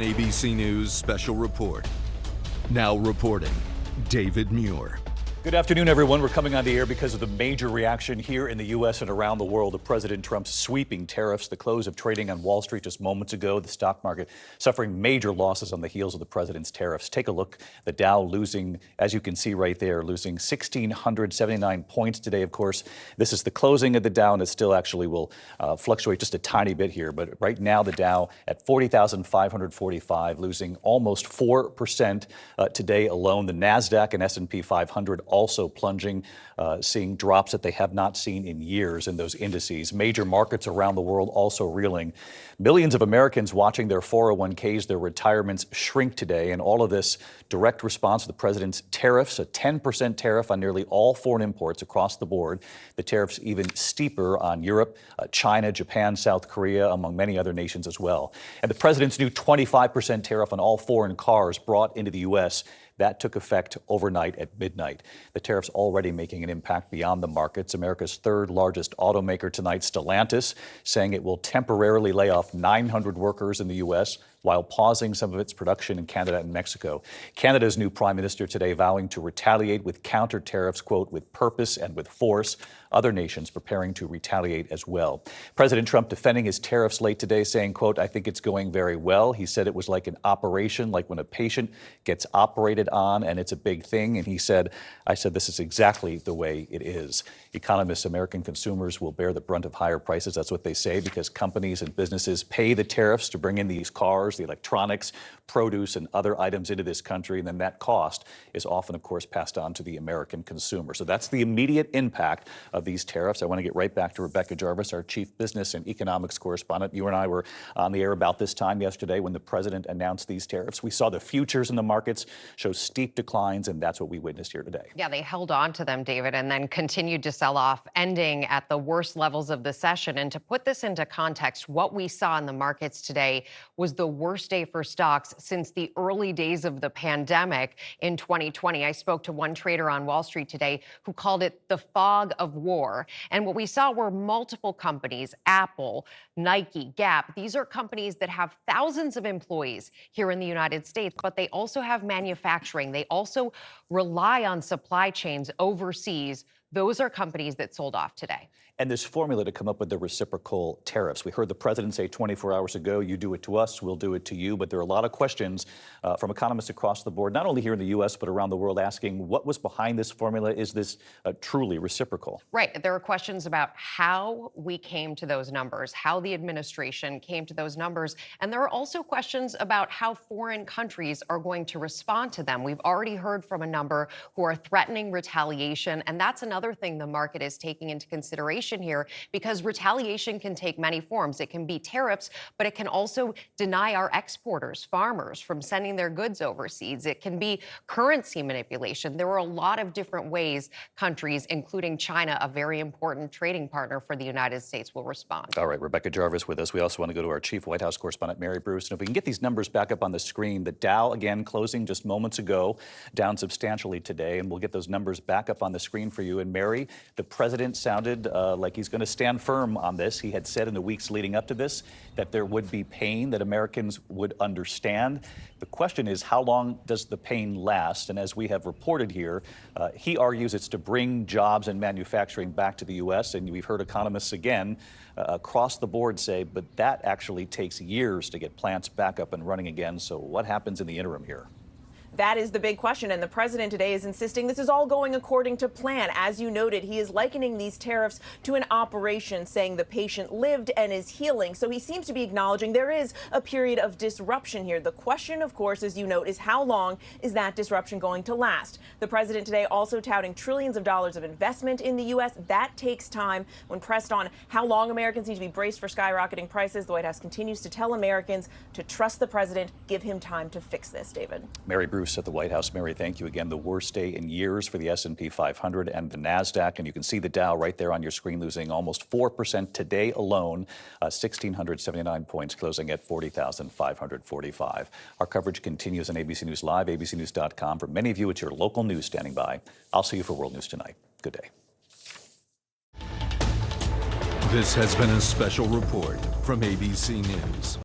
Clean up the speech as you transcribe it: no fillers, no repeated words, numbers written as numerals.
ABC News special report. Now reporting, David Muir. Good afternoon, everyone. We're coming on the air because of the major reaction here in the U.S. and around the world to President Trump's sweeping tariffs. The close of trading on Wall Street just moments ago, the stock market suffering major losses on the heels of the president's tariffs. Take a look. The Dow losing, as you can see right there, losing 1,679 points today. Of course, this is the closing of the Dow, and it still actually will fluctuate just a tiny bit here. But right now, the Dow at 40,545, losing almost 4% today alone. The Nasdaq and S&P 500 also plunging, seeing drops that they have not seen in years in those indices. Major markets around the world also reeling. Millions of Americans watching their 401ks, their retirements shrink today, and all of this direct response to the president's tariffs, a 10% tariff on nearly all foreign imports across the board. The tariffs even steeper on Europe, China, Japan, South Korea, among many other nations as well. And the president's new 25% tariff on all foreign cars brought into the U.S., that took effect overnight at midnight. The tariffs already making an impact beyond the markets. America's third largest automaker tonight, Stellantis, saying it will temporarily lay off 900 workers in the U.S. while pausing some of its production in Canada and Mexico. Canada's new prime minister today vowing to retaliate with counter tariffs, quote, with purpose and with force. Other nations preparing to retaliate as well. President Trump defending his tariffs late today, saying, quote, I think it's going very well. He said it was like an operation, like when a patient gets operated on and it's a big thing. And he said, I said, this is exactly the way it is. Economists, American consumers will bear the brunt of higher prices. That's what they say, because companies and businesses pay the tariffs to bring in these cars, the electronics, produce, and other items into this country. And then that cost is often, of course, passed on to the American consumer. So that's the immediate impact of these tariffs. I want to get right back to Rebecca Jarvis, our chief business and economics correspondent. You and I were on the air about this time yesterday when the president announced these tariffs. We saw the futures in the markets show steep declines, and that's what we witnessed here today. Yeah, they held on to them, David, and then continued to sell off, ending at the worst levels of the session. And to put this into context, what we saw in the markets today was the worst day for stocks since the early days of the pandemic in 2020. I spoke to one trader on Wall Street today who called it the fog of war. And what we saw were multiple companies, Apple, Nike, Gap. These are companies that have thousands of employees here in the United States, but they also have manufacturing. They also rely on supply chains overseas. Those are companies that sold off today. And this formula to come up with the reciprocal tariffs. We heard the president say 24 hours ago, you do it to us, we'll do it to you. But there are a lot of questions from economists across the board, not only here in the U.S., but around the world, asking what was behind this formula? Is this truly reciprocal? Right. There are questions about how we came to those numbers, how the administration came to those numbers. And there are also questions about how foreign countries are going to respond to them. We've already heard from a number who are threatening retaliation. And that's another thing the market is taking into consideration here, because retaliation can take many forms. It can be tariffs, but it can also deny our exporters, farmers, from sending their goods overseas. It can be currency manipulation. There are a lot of different ways countries, including China, a very important trading partner for the United States, will respond. All right, Rebecca Jarvis with us. We also want to go to our chief White House correspondent, Mary Bruce. And if we can get these numbers back up on the screen, the Dow, again, closing just moments ago, down substantially today. And we'll get those numbers back up on the screen for you. And Mary, the president sounded like he's going to stand firm on this. He had said in the weeks leading up to this that there would be pain that Americans would understand. The question is, how long does the pain last? And as we have reported here, he argues it's to bring jobs and manufacturing back to the U.S. And we've heard economists again across the board say, but that actually takes years to get plants back up and running again. So what happens in the interim here? That is the big question, and the president today is insisting this is all going according to plan. As you noted, he is likening these tariffs to an operation, saying the patient lived and is healing. So he seems to be acknowledging there is a period of disruption here. The question, of course, as you note, is how long is that disruption going to last? The president today also touting trillions of dollars of investment in the U.S. That takes time. When pressed on how long Americans need to be braced for skyrocketing prices, the White House continues to tell Americans to trust the president, give him time to fix this, David. Mary Bruce at the White House. Mary, thank you again. The worst day in years for the S&P 500 and the Nasdaq. And you can see the Dow right there on your screen, losing almost 4% today alone, 1,679 points, closing at 40,545. Our coverage continues on ABC News Live, abcnews.com. For many of you, it's your local news standing by. I'll see you for World News Tonight. Good day. This has been a special report from ABC News.